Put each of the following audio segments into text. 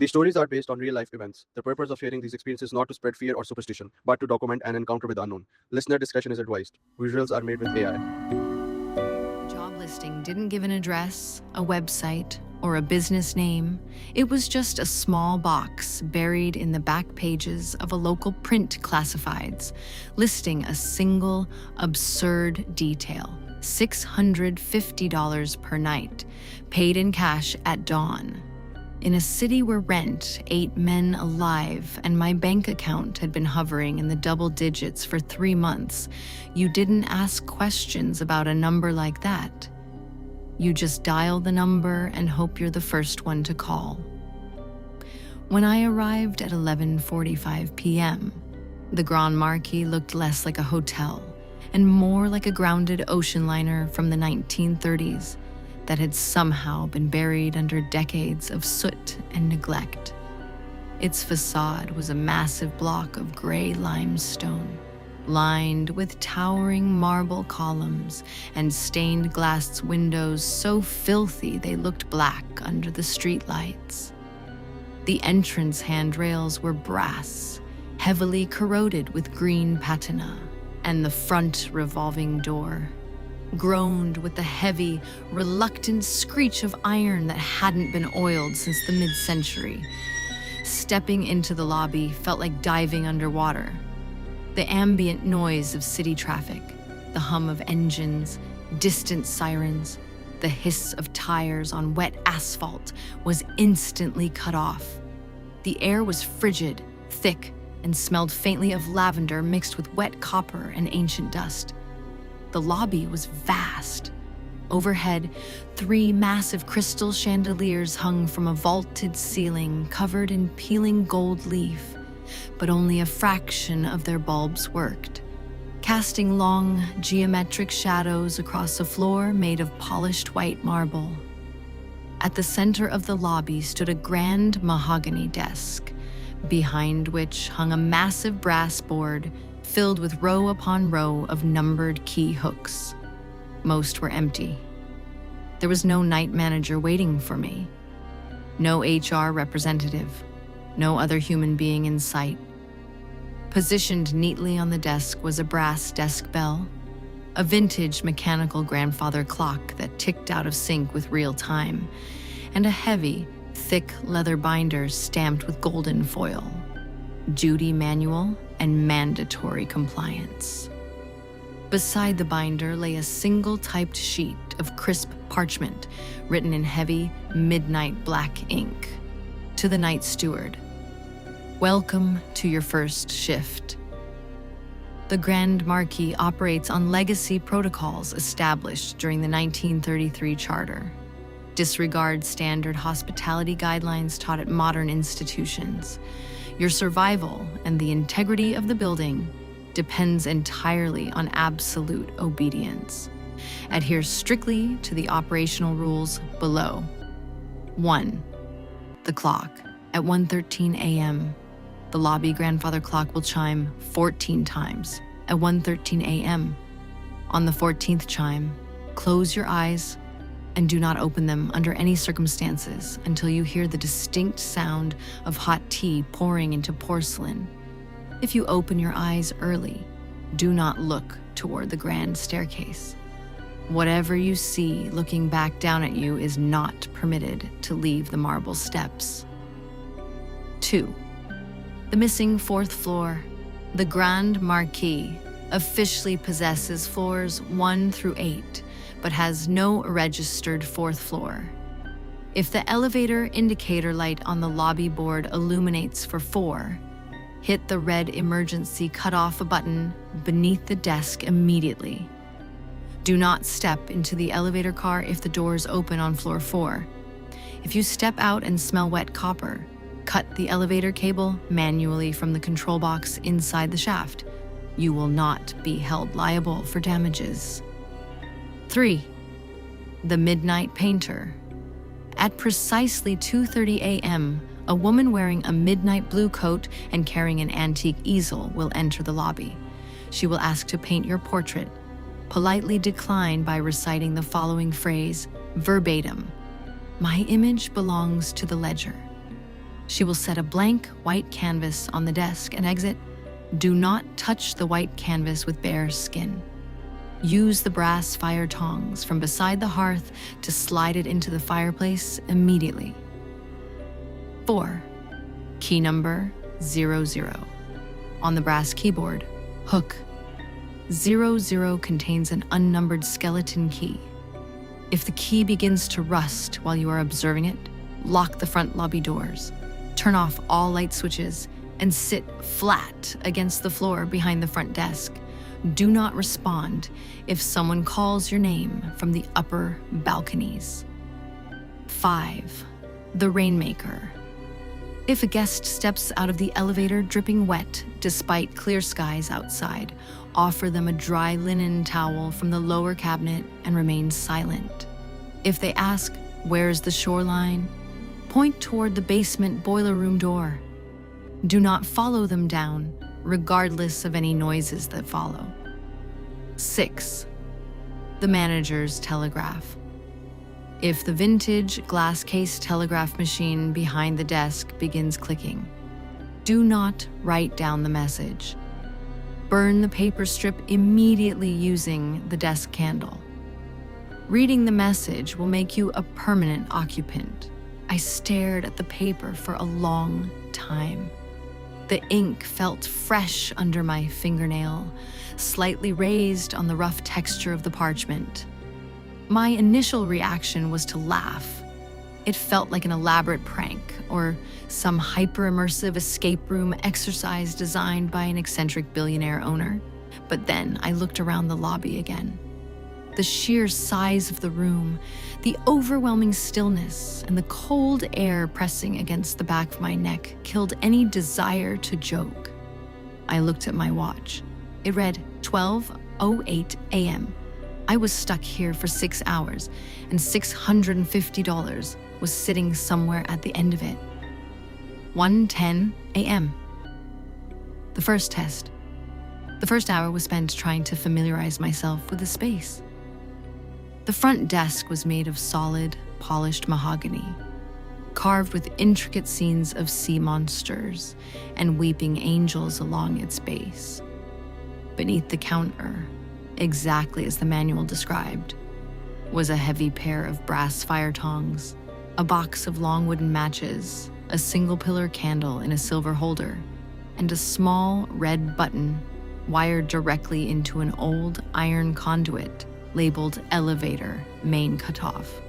These stories are based on real life events. The purpose of sharing these experiences is not to spread fear or superstition, but to document an encounter with the unknown. Listener discretion is advised. Visuals are made with AI. Job listing didn't give an address, a website, or a business name. It was just a small box buried in the back pages of a local print classifieds, listing a single absurd detail: $650 per night, paid in cash at dawn. In a city where rent ate men alive and my bank account had been hovering in the double digits for 3 months, you didn't ask questions about a number like that. You just dial the number and hope you're the first one to call. When I arrived at 11:45 p.m., the Grand Marquis looked less like a hotel and more like a grounded ocean liner from the 1930s that had somehow been buried under decades of soot and neglect. Its facade was a massive block of gray limestone, lined with towering marble columns and stained glass windows so filthy they looked black under the streetlights. The entrance handrails were brass, heavily corroded with green patina, and the front revolving door groaned with the heavy, reluctant screech of iron that hadn't been oiled since the mid-century. Stepping into the lobby felt like diving underwater. The ambient noise of city traffic, the hum of engines, distant sirens, the hiss of tires on wet asphalt was instantly cut off. The air was frigid, thick, and smelled faintly of lavender mixed with wet copper and ancient dust. The lobby was vast. Overhead, 3 massive crystal chandeliers hung from a vaulted ceiling covered in peeling gold leaf, but only a fraction of their bulbs worked, casting long, geometric shadows across a floor made of polished white marble. At the center of the lobby stood a grand mahogany desk, behind which hung a massive brass board filled with row upon row of numbered key hooks. Most were empty. There was no night manager waiting for me, no HR representative, no other human being in sight. Positioned neatly on the desk was a brass desk bell, a vintage mechanical grandfather clock that ticked out of sync with real time, and a heavy, thick leather binder stamped with golden foil. Duty manual and mandatory compliance. Beside the binder lay a single typed sheet of crisp parchment written in heavy, midnight black ink. To the night steward, welcome to your first shift. The Grand Marquis operates on legacy protocols established during the 1933 Charter. Disregard standard hospitality guidelines taught at modern institutions. Your survival and the integrity of the building depends entirely on absolute obedience. Adhere strictly to the operational rules below. 1. The clock. At 1:13 a.m., the lobby grandfather clock will chime 14 times at 1:13 a.m. On the 14th chime, close your eyes and do not open them under any circumstances until you hear the distinct sound of hot tea pouring into porcelain. If you open your eyes early, do not look toward the grand staircase. Whatever you see looking back down at you is not permitted to leave the marble steps. 2. The missing 4th floor. The Grand Marquis officially possesses floors 1 through 8, but has no registered 4th floor. If the elevator indicator light on the lobby board illuminates for 4, hit the red emergency cutoff button beneath the desk immediately. Do not step into the elevator car if the doors open on floor 4. If you step out and smell wet copper, cut the elevator cable manually from the control box inside the shaft. You will not be held liable for damages. 3. The Midnight Painter. At precisely 2:30 a.m., a woman wearing a midnight blue coat and carrying an antique easel will enter the lobby. She will ask to paint your portrait. Politely decline by reciting the following phrase verbatim: "My image belongs to the ledger." She will set a blank white canvas on the desk and exit. Do not touch the white canvas with bare skin. Use the brass fire tongs from beside the hearth to slide it into the fireplace immediately. 4. Key number 00. On the brass keyboard, hook. 00 contains an unnumbered skeleton key. If the key begins to rust while you are observing it, lock the front lobby doors, turn off all light switches, and sit flat against the floor behind the front desk. Do not respond if someone calls your name from the upper balconies. 5. The Rainmaker. If a guest steps out of the elevator dripping wet despite clear skies outside, offer them a dry linen towel from the lower cabinet and remain silent. If they ask, "Where's the shoreline?" point toward the basement boiler room door. Do not follow them down, regardless of any noises that follow. 6. The Manager's Telegraph. If the vintage glass case telegraph machine behind the desk begins clicking, do not write down the message. Burn the paper strip immediately using the desk candle. Reading the message will make you a permanent occupant. I stared at the paper for a long time. The ink felt fresh under my fingernail, slightly raised on the rough texture of the parchment. My initial reaction was to laugh. It felt like an elaborate prank or some hyper-immersive escape room exercise designed by an eccentric billionaire owner. But then I looked around the lobby again. The sheer size of the room, the overwhelming stillness, and the cold air pressing against the back of my neck killed any desire to joke. I looked at my watch. It read 12:08 a.m. I was stuck here for 6 hours, and $650 was sitting somewhere at the end of it. 1:10 a.m. The first test. The first hour was spent trying to familiarize myself with the space. The front desk was made of solid, polished mahogany, carved with intricate scenes of sea monsters and weeping angels along its base. Beneath the counter, exactly as the manual described, was a heavy pair of brass fire tongs, a box of long wooden matches, a single-pillar candle in a silver holder, and a small red button wired directly into an old iron conduit labeled elevator main cutoff.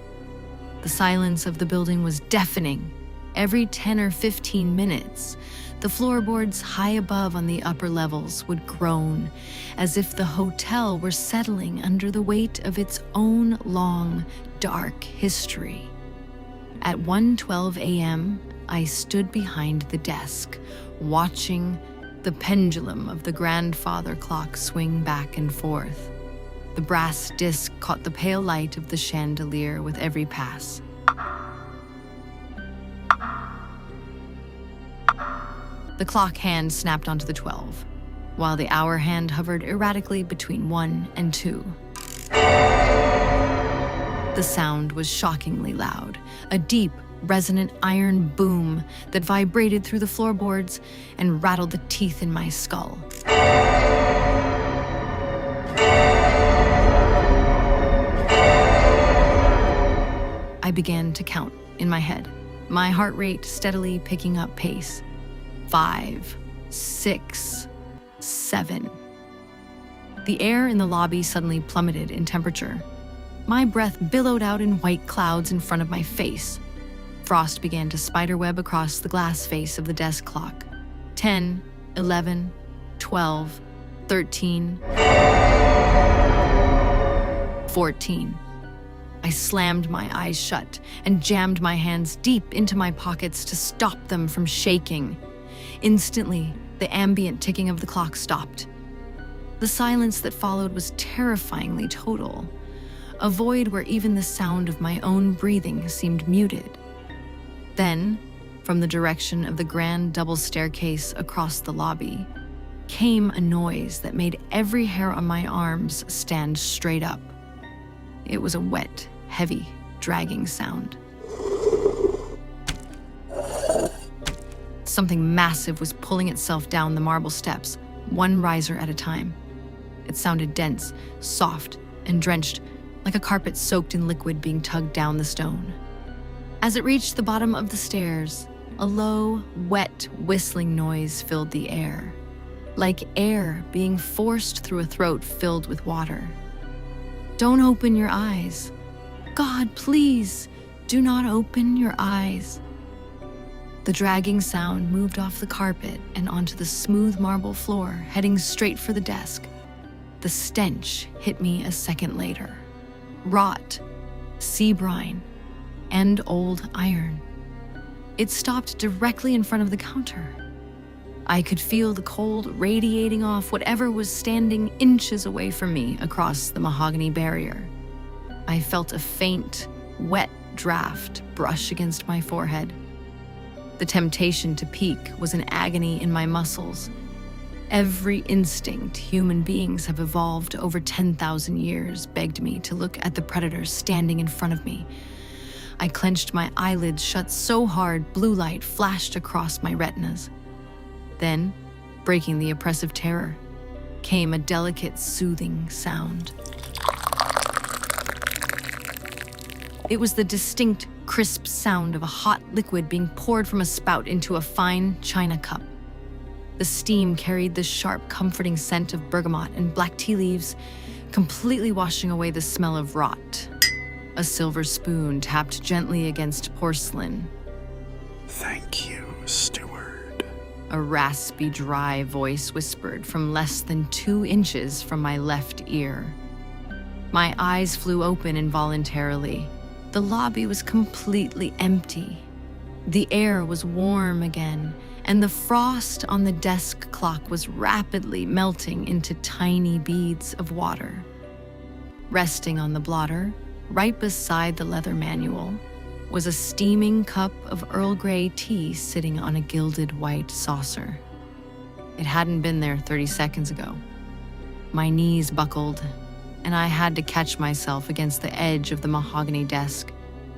The silence of the building was deafening. Every 10 or 15 minutes, the floorboards high above on the upper levels would groan, as if the hotel were settling under the weight of its own long, dark history. At 1:12 a.m., I stood behind the desk, watching the pendulum of the grandfather clock swing back and forth. The brass disc caught the pale light of the chandelier with every pass. The clock hand snapped onto the 12, while the hour hand hovered erratically between 1 and 2. The sound was shockingly loud, a deep, resonant iron boom that vibrated through the floorboards and rattled the teeth in my skull. I began to count in my head, my heart rate steadily picking up pace. 5, 6, 7. The air in the lobby suddenly plummeted in temperature. My breath billowed out in white clouds in front of my face. Frost began to spiderweb across the glass face of the desk clock. 10, 11, 12, 13, 14. I slammed my eyes shut and jammed my hands deep into my pockets to stop them from shaking. Instantly, the ambient ticking of the clock stopped. The silence that followed was terrifyingly total, a void where even the sound of my own breathing seemed muted. Then, from the direction of the grand double staircase across the lobby, came a noise that made every hair on my arms stand straight up. It was a wet, heavy, dragging sound. Something massive was pulling itself down the marble steps, one riser at a time. It sounded dense, soft, and drenched, like a carpet soaked in liquid being tugged down the stone. As it reached the bottom of the stairs, a low, wet, whistling noise filled the air, like air being forced through a throat filled with water. Don't open your eyes. God, please, do not open your eyes. The dragging sound moved off the carpet and onto the smooth marble floor, heading straight for the desk. The stench hit me a second later. Rot, sea brine, and old iron. It stopped directly in front of the counter. I could feel the cold radiating off whatever was standing inches away from me across the mahogany barrier. I felt a faint, wet draft brush against my forehead. The temptation to peek was an agony in my muscles. Every instinct human beings have evolved over 10,000 years begged me to look at the predators standing in front of me. I clenched my eyelids shut so hard blue light flashed across my retinas. Then, breaking the oppressive terror, came a delicate, soothing sound. It was the distinct, crisp sound of a hot liquid being poured from a spout into a fine china cup. The steam carried the sharp, comforting scent of bergamot and black tea leaves, completely washing away the smell of rot. A silver spoon tapped gently against porcelain. Thank you, steward. A raspy, dry voice whispered from less than 2 inches from my left ear. My eyes flew open involuntarily. The lobby was completely empty. The air was warm again, and the frost on the desk clock was rapidly melting into tiny beads of water. Resting on the blotter, right beside the leather manual, was a steaming cup of Earl Grey tea sitting on a gilded white saucer. It hadn't been there 30 seconds ago. My knees buckled, and I had to catch myself against the edge of the mahogany desk,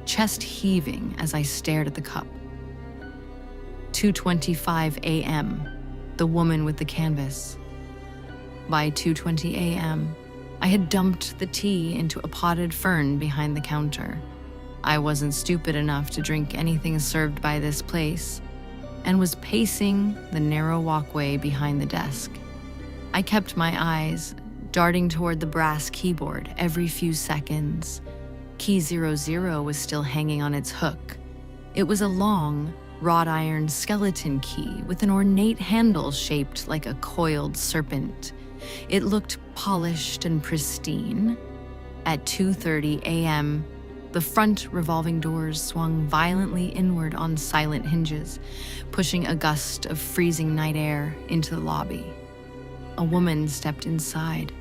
chest heaving as I stared at the cup. 2:25 a.m., the woman with the canvas. By 2:20 a.m., I had dumped the tea into a potted fern behind the counter. I wasn't stupid enough to drink anything served by this place, and was pacing the narrow walkway behind the desk. I kept my eyes darting toward the brass keyboard every few seconds. Key 00 was still hanging on its hook. It was a long, wrought iron skeleton key with an ornate handle shaped like a coiled serpent. It looked polished and pristine. At 2:30 a.m., the front revolving doors swung violently inward on silent hinges, pushing a gust of freezing night air into the lobby. A woman stepped inside.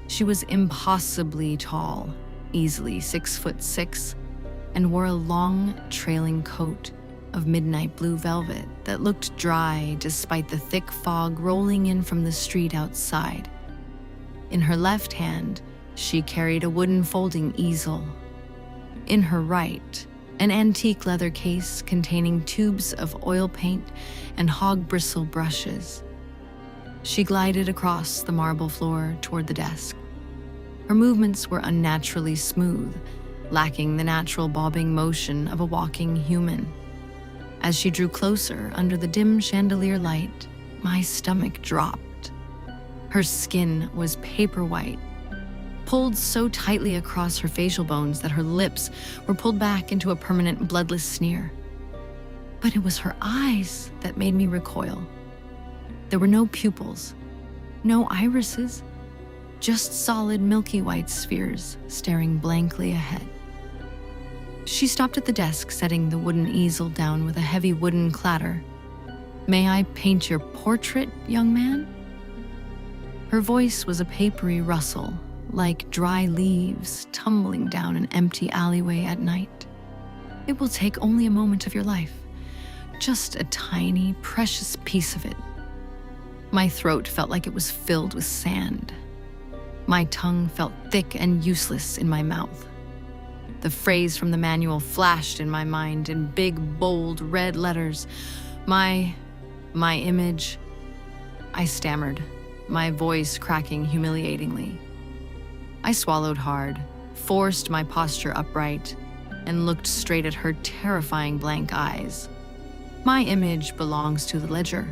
She was impossibly tall, easily 6'6", and wore a long, trailing coat of midnight blue velvet that looked dry despite the thick fog rolling in from the street outside. In her left hand, she carried a wooden folding easel. In her right, an antique leather case containing tubes of oil paint and hog bristle brushes. She glided across the marble floor toward the desk. Her movements were unnaturally smooth, lacking the natural bobbing motion of a walking human. As she drew closer under the dim chandelier light, my stomach dropped. Her skin was paper white, pulled so tightly across her facial bones that her lips were pulled back into a permanent bloodless sneer. But it was her eyes that made me recoil. There were no pupils, no irises, just solid milky white spheres staring blankly ahead. She stopped at the desk, setting the wooden easel down with a heavy wooden clatter. "May I paint your portrait, young man?" Her voice was a papery rustle, like dry leaves tumbling down an empty alleyway at night. "It will take only a moment of your life, just a tiny, precious piece of it." My throat felt like it was filled with sand. My tongue felt thick and useless in my mouth. The phrase from the manual flashed in my mind in big, bold red letters. "My My image, I stammered, my voice cracking humiliatingly. I swallowed hard, forced my posture upright, and looked straight at her terrifying blank eyes. My image belongs to the ledger.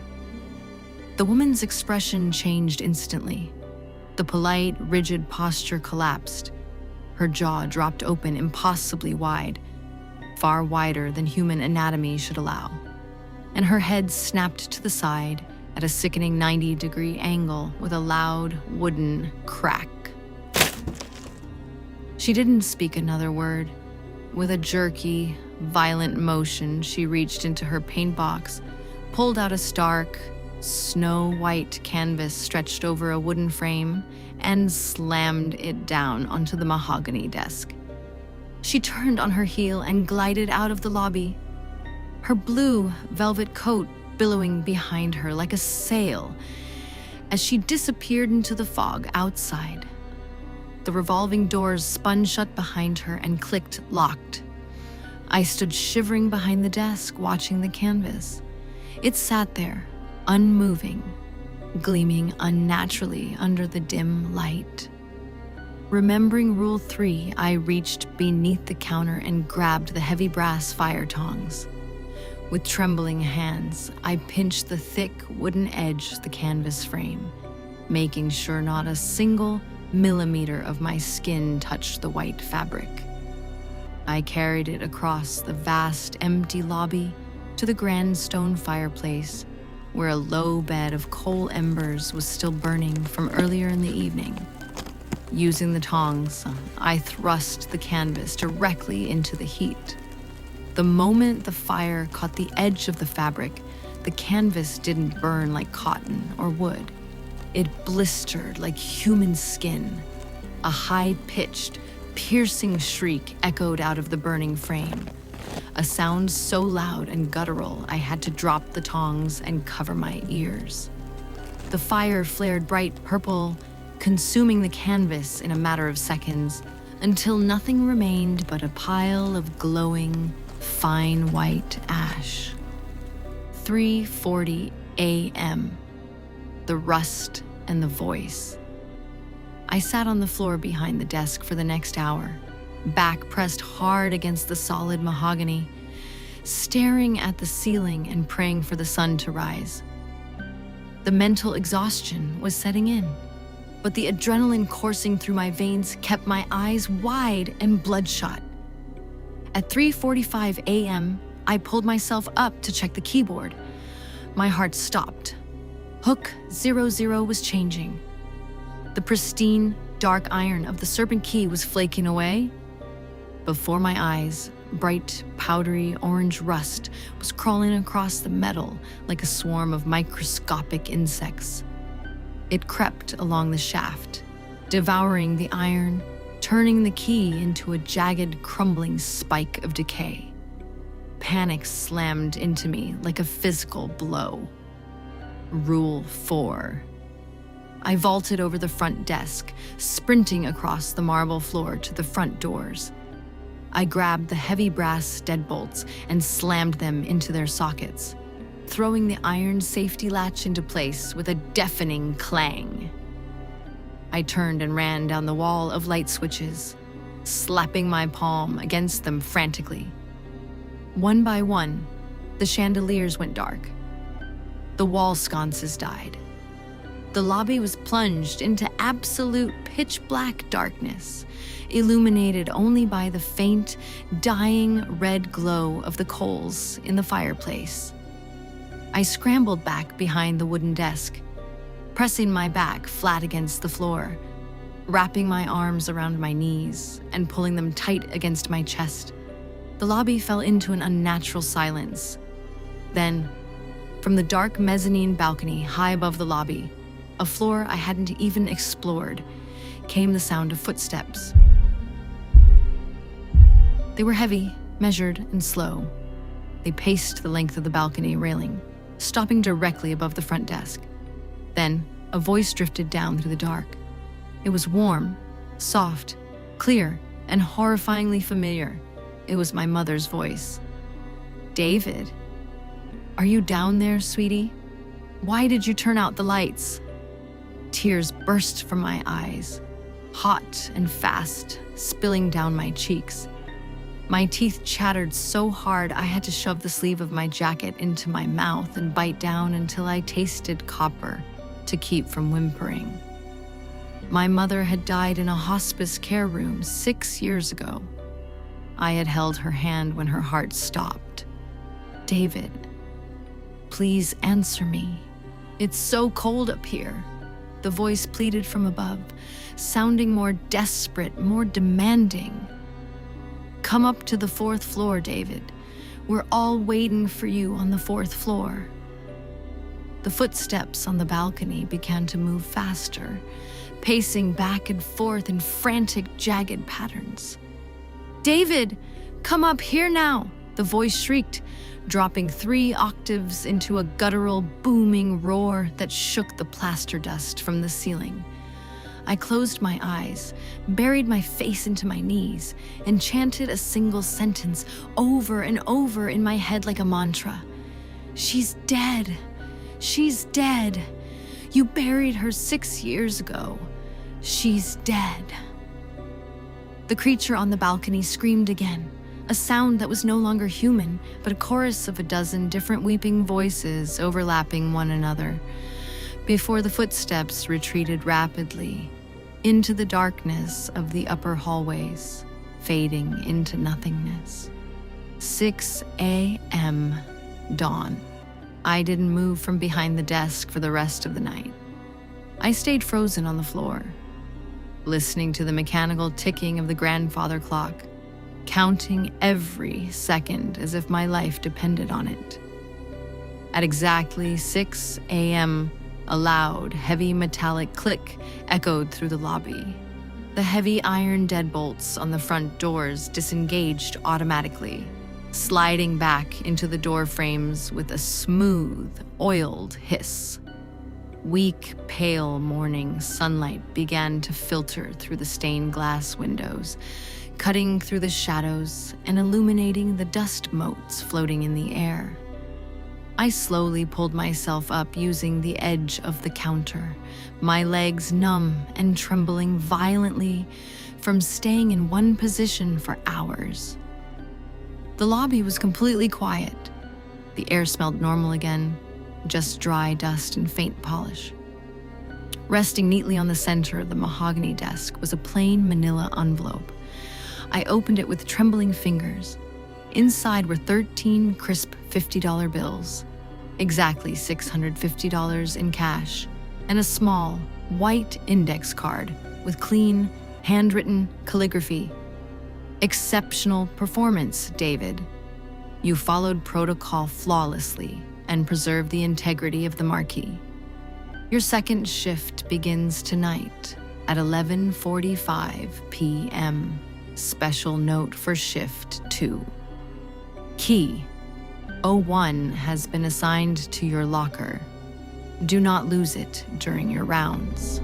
The woman's expression changed instantly. The polite, rigid posture collapsed. Her jaw dropped open impossibly wide, far wider than human anatomy should allow. And her head snapped to the side at a sickening 90-degree angle with a loud, wooden crack. She didn't speak another word. With a jerky, violent motion, she reached into her paint box, pulled out a stark, snow-white canvas stretched over a wooden frame, and slammed it down onto the mahogany desk. She turned on her heel and glided out of the lobby, her blue velvet coat billowing behind her like a sail as she disappeared into the fog outside. The revolving doors spun shut behind her and clicked locked. I stood shivering behind the desk, watching the canvas. It sat there, unmoving, gleaming unnaturally under the dim light. Remembering Rule 3, I reached beneath the counter and grabbed the heavy brass fire tongs. With trembling hands, I pinched the thick wooden edge of the canvas frame, making sure not a single millimeter of my skin touched the white fabric. I carried it across the vast, empty lobby to the grand stone fireplace, where a low bed of coal embers was still burning from earlier in the evening. Using the tongs, I thrust the canvas directly into the heat. The moment the fire caught the edge of the fabric, the canvas didn't burn like cotton or wood. It blistered like human skin. A high-pitched, piercing shriek echoed out of the burning frame. A sound so loud and guttural, I had to drop the tongs and cover my ears. The fire flared bright purple, consuming the canvas in a matter of seconds, until nothing remained but a pile of glowing, fine white ash. 3:40 a.m. The rust and the voice. I sat on the floor behind the desk for the next hour, back pressed hard against the solid mahogany, staring at the ceiling and praying for the sun to rise. The mental exhaustion was setting in, but the adrenaline coursing through my veins kept my eyes wide and bloodshot. At 3:45 a.m., I pulled myself up to check the keyboard. My heart stopped. Hook 00 was changing. The pristine, dark iron of the serpent key was flaking away. Before my eyes, bright, powdery orange rust was crawling across the metal like a swarm of microscopic insects. It crept along the shaft, devouring the iron, turning the key into a jagged, crumbling spike of decay. Panic slammed into me like a physical blow. Rule 4. I vaulted over the front desk, sprinting across the marble floor to the front doors. I grabbed the heavy brass deadbolts and slammed them into their sockets, throwing the iron safety latch into place with a deafening clang. I turned and ran down the wall of light switches, slapping my palm against them frantically. One by one, the chandeliers went dark. The wall sconces died. The lobby was plunged into absolute pitch-black darkness, illuminated only by the faint, dying red glow of the coals in the fireplace. I scrambled back behind the wooden desk, pressing my back flat against the floor, wrapping my arms around my knees and pulling them tight against my chest. The lobby fell into an unnatural silence. Then, from the dark mezzanine balcony high above the lobby, a floor I hadn't even explored, came the sound of footsteps. They were heavy, measured, and slow. They paced the length of the balcony railing, stopping directly above the front desk. Then, a voice drifted down through the dark. It was warm, soft, clear, and horrifyingly familiar. It was my mother's voice. "David, are you down there, sweetie?" Why did you turn out the lights? Tears burst from my eyes, hot and fast, spilling down my cheeks. My teeth chattered so hard I had to shove the sleeve of my jacket into my mouth and bite down until I tasted copper to keep from whimpering. My mother had died in a hospice care room 6 years ago. I had held her hand when her heart stopped. David, please answer me. It's so cold up here. The voice pleaded from above, sounding more desperate, more demanding. Come up to the 4th floor, David. We're all waiting for you on the 4th floor. The footsteps on the balcony began to move faster, pacing back and forth in frantic, jagged patterns. David, come up here now, the voice shrieked, dropping 3 octaves into a guttural, booming roar that shook the plaster dust from the ceiling. I closed my eyes, buried my face into my knees, and chanted a single sentence over and over in my head like a mantra. She's dead. She's dead. You buried her 6 years ago. She's dead. The creature on the balcony screamed again, a sound that was no longer human, but a chorus of a dozen different weeping voices overlapping one another, before the footsteps retreated rapidly into the darkness of the upper hallways, fading into nothingness. 6 a.m. dawn. I didn't move from behind the desk for the rest of the night. I stayed frozen on the floor, listening to the mechanical ticking of the grandfather clock, counting every second as if my life depended on it. At exactly 6 a.m., a loud, heavy metallic click echoed through the lobby. The heavy iron deadbolts on the front doors disengaged automatically, sliding back into the door frames with a smooth, oiled hiss. Weak, pale morning sunlight began to filter through the stained glass windows, cutting through the shadows and illuminating the dust motes floating in the air. I slowly pulled myself up using the edge of the counter, my legs numb and trembling violently from staying in one position for hours. The lobby was completely quiet. The air smelled normal again, just dry dust and faint polish. Resting neatly on the center of the mahogany desk was a plain manila envelope. I opened it with trembling fingers. Inside were 13 crisp $50 bills, exactly $650 in cash, and a small, white index card with clean, handwritten calligraphy. Exceptional performance, David. You followed protocol flawlessly and preserved the integrity of the Marquis. Your second shift begins tonight at 11:45 p.m. Special note for shift 2. Key 01 has been assigned to your locker. Do not lose it during your rounds.